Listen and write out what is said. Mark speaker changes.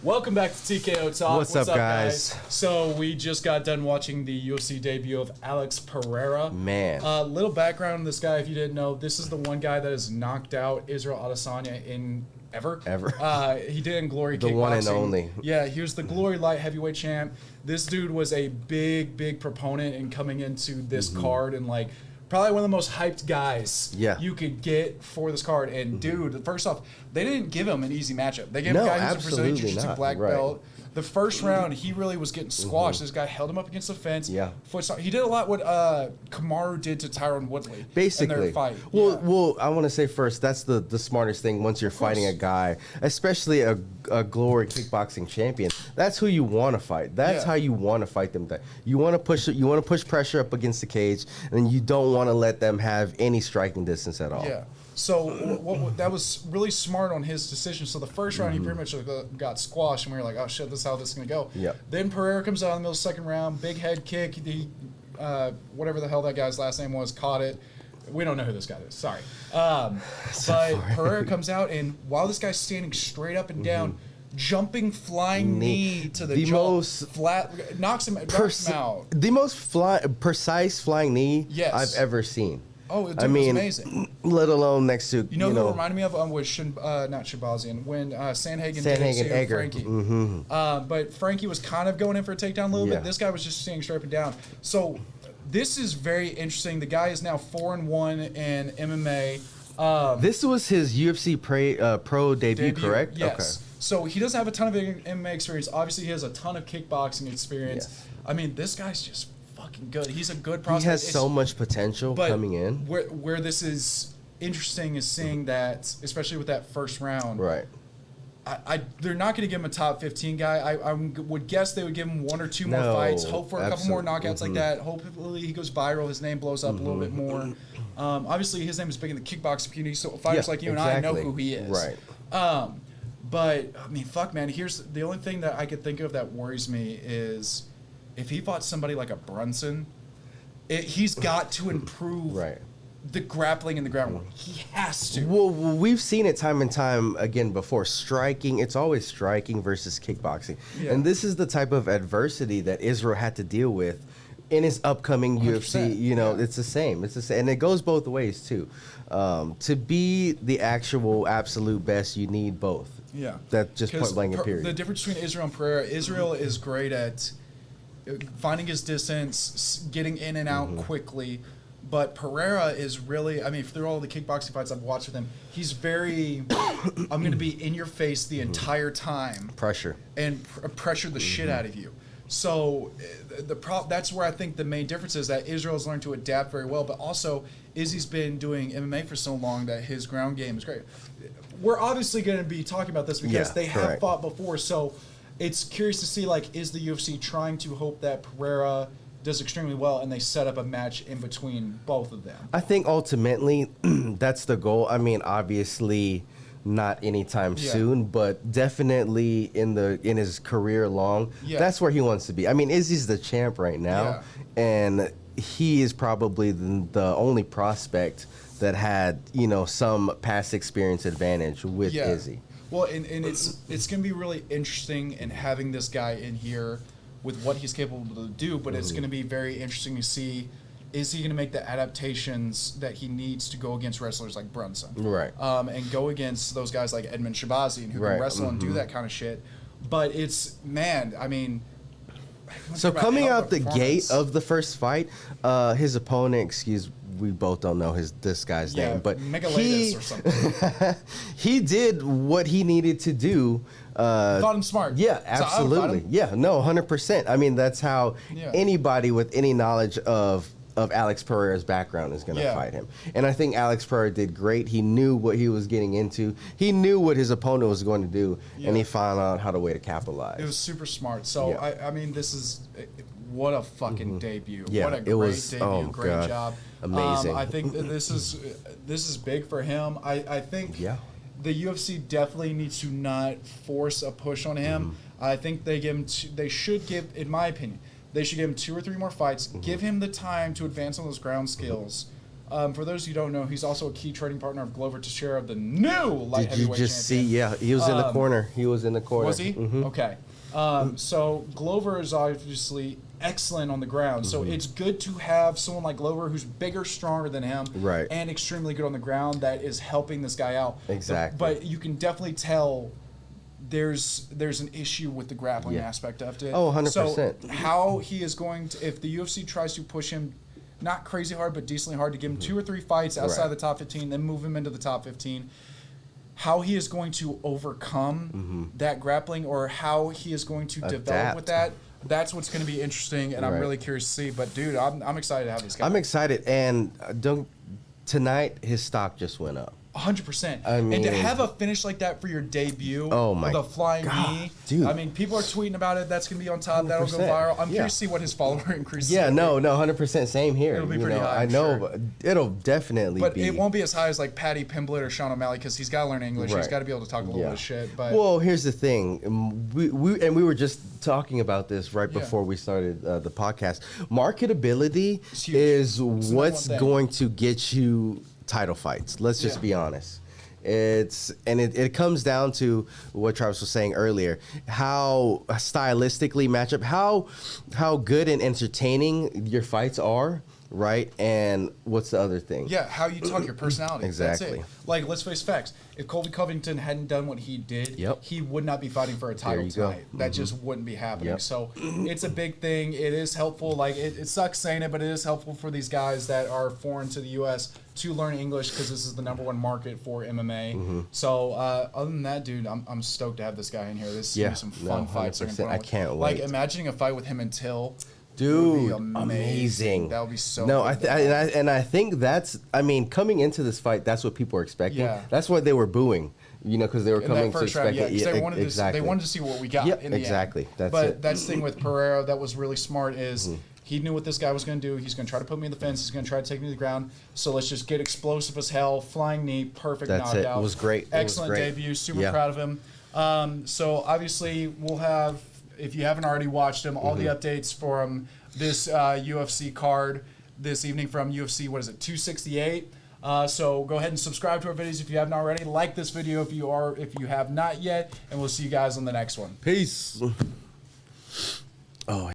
Speaker 1: Welcome back to TKO Talk.
Speaker 2: What's up, guys?
Speaker 1: So we just got done watching the UFC debut of Alex Pereira.
Speaker 2: Man.
Speaker 1: Little background on this guy, if you didn't know. This is the one guy that has knocked out Israel Adesanya in ever. He did in Glory Kickboxing.
Speaker 2: The one and only.
Speaker 1: Yeah, he was the Glory Light Heavyweight champ. This dude was a big proponent in coming into this card and like probably one of the most hyped guys you could get for this card. And dude, first off, they didn't give him an easy matchup. They gave him a guy who's a Brazilian Jiu-Jitsu black belt. The first round, he really was getting squashed. This guy held him up against the fence. He did a lot what Kamaru did to Tyron Woodley.
Speaker 2: Basically.
Speaker 1: In their fight.
Speaker 2: Well, I want to say first, that's the smartest thing once you're fighting a guy, especially a Glory kickboxing champion. That's who you want to fight. That's how you want to fight them. You want to push pressure up against the cage, and you don't want to let them have any striking distance at all.
Speaker 1: Yeah. So that was really smart on his decision. So the first round, he pretty much got squashed, and we were like, oh, shit, this is how this is going to go. Then Pereira comes out in the middle of the second round, big head kick. He whatever the hell that guy's last name was, caught it. We don't know who this guy is. Sorry. But Pereira comes out, and while this guy's standing straight up and down, jumping flying knee to the jaw, knocks him out.
Speaker 2: The most precise flying knee I've ever seen.
Speaker 1: Oh, it was amazing.
Speaker 2: Let alone next to
Speaker 1: who it reminded me of was not Shabazian when Sandhagen did Frankie. But Frankie was kind of going in for a takedown a little bit. This guy was just standing straight up and down. So this is very interesting. The guy is now 4-1 in MMA.
Speaker 2: This was his UFC pro debut, correct?
Speaker 1: Yes.
Speaker 2: Okay.
Speaker 1: So he doesn't have a ton of MMA experience. Obviously, he has a ton of kickboxing experience.
Speaker 2: Yes.
Speaker 1: I mean, this guy's just fucking good. He's a good prospect.
Speaker 2: He has so much potential coming in.
Speaker 1: Where this is interesting is seeing that, especially with that first round.
Speaker 2: Right.
Speaker 1: They're not going to give him a top 15 guy. I would guess they would give him one or two more fights. Hope for a couple more knockouts like that. Hopefully he goes viral. His name blows up a little bit more. Obviously his name is big in the kickboxing community, so fighters like you and I know who he is.
Speaker 2: Right.
Speaker 1: But I mean, fuck, man. Here's the only thing that I could think of that worries me is if he fought somebody like a Brunson, he's got to improve the grappling in the ground. He has to.
Speaker 2: Well, we've seen it time and time again before. Striking, it's always striking versus kickboxing. And this is the type of adversity that Israel had to deal with in his upcoming UFC. You know, it's the same. It's the same. And it goes both ways, too. To be the actual absolute best, you need both.
Speaker 1: Yeah.
Speaker 2: That's just point blank and period.
Speaker 1: The difference between Israel and Pereira, Israel is great at finding his distance, getting in and out quickly. But Pereira is really, I mean, through all the kickboxing fights I've watched with him, he's very, I'm going to be in your face the entire time.
Speaker 2: Pressure.
Speaker 1: And pressure the shit out of you. So that's where I think the main difference is that Israel's learned to adapt very well, but also Izzy's been doing MMA for so long that his ground game is great. We're obviously going to be talking about this because they have fought before, so it's curious to see, like, is the UFC trying to hope that Pereira does extremely well and they set up a match in between both of them?
Speaker 2: I think ultimately that's the goal. I mean, obviously not anytime soon, but definitely in his career long, that's where he wants to be. I mean, Izzy's the champ right now, and he is probably the only prospect that had, some past experience advantage with Izzy.
Speaker 1: Well, and it's going to be really interesting in having this guy in here with what he's capable to do, but it's going to be very interesting to see, is he going to make the adaptations that he needs to go against wrestlers like Brunson?
Speaker 2: Right.
Speaker 1: And go against those guys like Edmund Shabazian who can wrestle and do that kind of shit. But it's, man, I mean...
Speaker 2: So coming out the gate of the first fight, his opponent, we both don't know this guy's name, but
Speaker 1: Megalatus or something.
Speaker 2: He did what he needed to do.
Speaker 1: Thought him smart.
Speaker 2: Yeah, absolutely. So yeah, no, 100%. I mean, that's how anybody with any knowledge of Alex Pereira's background is going to fight him. And I think Alex Pereira did great. He knew what he was getting into. He knew what his opponent was going to do, and he found out how to capitalize.
Speaker 1: It was super smart. So, I mean, this is... What a fucking debut.
Speaker 2: Yeah,
Speaker 1: what a great debut.
Speaker 2: Oh,
Speaker 1: great job.
Speaker 2: Amazing.
Speaker 1: I think this is big for him. I think the UFC definitely needs to not force a push on him. I think they should give, in my opinion, they should give him 2 or 3 more fights, give him the time to advance on those ground skills, For those who don't know, he's also a key trading partner of Glover Teixeira of the new light
Speaker 2: Did you
Speaker 1: heavyweight
Speaker 2: just
Speaker 1: champion.
Speaker 2: see? Yeah, he was in the corner. He was in the corner.
Speaker 1: Was he?
Speaker 2: Mm-hmm.
Speaker 1: Okay. So Glover is obviously excellent on the ground. So it's good to have someone like Glover who's bigger, stronger than him,
Speaker 2: right,
Speaker 1: and extremely good on the ground that is helping this guy out.
Speaker 2: Exactly.
Speaker 1: But you can definitely tell there's an issue with the grappling aspect of it.
Speaker 2: Oh, 100%.
Speaker 1: So how he is going to, if the UFC tries to push him not crazy hard, but decently hard, to give him 2 or 3 fights outside the top 15, then move him into the top 15, how he is going to overcome that grappling, or how he is going to develop with that, that's what's going to be interesting, and I'm really curious to see. But, dude, I'm excited to have this guy.
Speaker 2: I'm excited, and tonight his stock just went up.
Speaker 1: 100%.
Speaker 2: I mean,
Speaker 1: and to have a finish like that for your debut,
Speaker 2: oh my
Speaker 1: with a flying
Speaker 2: God,
Speaker 1: knee,
Speaker 2: dude.
Speaker 1: I mean, people are tweeting about it. That's gonna be on top. That'll go viral. I'm curious to see what his follower increases.
Speaker 2: Yeah, no, 100%. Same here.
Speaker 1: It'll be pretty high.
Speaker 2: I know, but it'll definitely
Speaker 1: but
Speaker 2: be.
Speaker 1: It won't be as high as like Paddy Pimblett or Sean O'Malley, because he's got to learn English. He's got to be able to talk a little bit of shit. But
Speaker 2: well, here's the thing. We were just talking about this right before we started the podcast. Marketability is what's going to get you title fights. Let's just be honest. It comes down to what Travis was saying earlier, how stylistically match up, how good and entertaining your fights are, right? And what's the other thing?
Speaker 1: Yeah, how you talk, your personality.
Speaker 2: Exactly.
Speaker 1: That's it. Like, let's face facts. If Colby Covington hadn't done what he did, he would not be fighting for a title tonight. That just wouldn't be happening. So it's a big thing. It is helpful. Like, it sucks saying it, but it is helpful for these guys that are foreign to the U.S. to learn English, because this is the #1 market for MMA. So other than that, dude, I'm stoked to have this guy in here. This is gonna be some fun fights.
Speaker 2: I can't
Speaker 1: Like,
Speaker 2: wait.
Speaker 1: imagining a fight with him and Till.
Speaker 2: Dude,
Speaker 1: would be
Speaker 2: amazing.
Speaker 1: That would be so
Speaker 2: No,
Speaker 1: good.
Speaker 2: I think that's, I mean, coming into this fight, that's what people were expecting.
Speaker 1: Yeah.
Speaker 2: That's why they were booing, because they were coming to expect it.
Speaker 1: Yeah, they wanted to see what we got in the
Speaker 2: exactly.
Speaker 1: end. But that's the thing with Pereira that was really smart is he knew what this guy was going to do. He's going to try to put me in the fence. He's going to try to take me to the ground. So let's just get explosive as hell, flying knee, perfect knockout.
Speaker 2: It was great.
Speaker 1: Excellent debut. Super proud of him. So obviously we'll have, if you haven't already watched him, all the updates from this UFC card this evening from UFC, 268. So go ahead and subscribe to our videos if you haven't already. Like this video if you have not yet, and we'll see you guys on the next one.
Speaker 2: Peace. Oh.